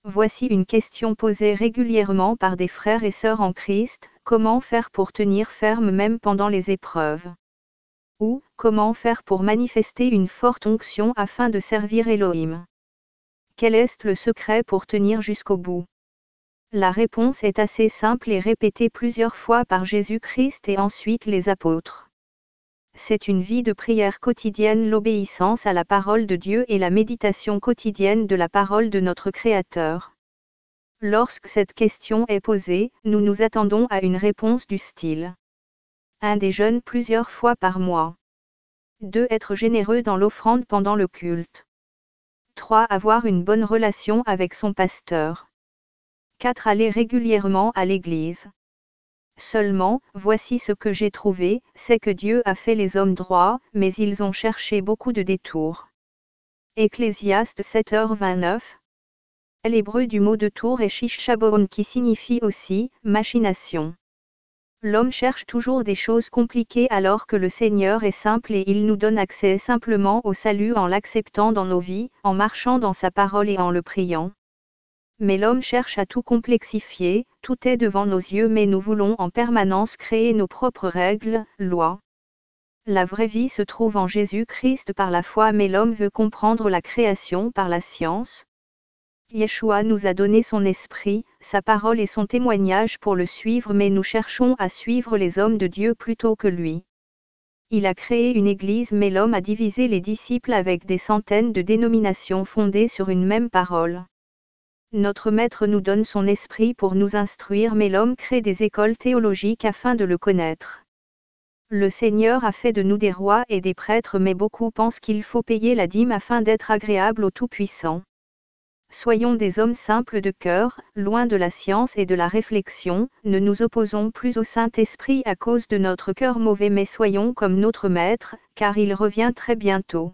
Voici une question posée régulièrement par des frères et sœurs en Christ: comment faire pour tenir ferme même pendant les épreuves? Ou, comment faire pour manifester une forte onction afin de servir Elohim? Quel est le secret pour tenir jusqu'au bout? La réponse est assez simple et répétée plusieurs fois par Jésus-Christ et ensuite les apôtres. C'est une vie de prière quotidienne, l'obéissance à la parole de Dieu et la méditation quotidienne de la parole de notre Créateur. Lorsque cette question est posée, nous nous attendons à une réponse du style 1. Des jeûnes plusieurs fois par mois. 2. Être généreux dans l'offrande pendant le culte. 3. Avoir une bonne relation avec son pasteur. 4. Aller régulièrement à l'église. Seulement, voici ce que j'ai trouvé, c'est que Dieu a fait les hommes droits, mais ils ont cherché beaucoup de détours. Ecclésiaste 7h29. L'hébreu du mot de tour est shishshabon qui signifie aussi machination. L'homme cherche toujours des choses compliquées alors que le Seigneur est simple et il nous donne accès simplement au salut en l'acceptant dans nos vies, en marchant dans sa parole et en le priant. Mais l'homme cherche à tout complexifier, tout est devant nos yeux mais nous voulons en permanence créer nos propres règles, lois. La vraie vie se trouve en Jésus-Christ par la foi mais l'homme veut comprendre la création par la science. Yeshua nous a donné son esprit, sa parole et son témoignage pour le suivre mais nous cherchons à suivre les hommes de Dieu plutôt que lui. Il a créé une église mais l'homme a divisé les disciples avec des centaines de dénominations fondées sur une même parole. Notre Maître nous donne son esprit pour nous instruire mais l'homme crée des écoles théologiques afin de le connaître. Le Seigneur a fait de nous des rois et des prêtres mais beaucoup pensent qu'il faut payer la dîme afin d'être agréable au Tout-Puissant. Soyons des hommes simples de cœur, loin de la science et de la réflexion, ne nous opposons plus au Saint-Esprit à cause de notre cœur mauvais mais soyons comme notre Maître, car il revient très bientôt.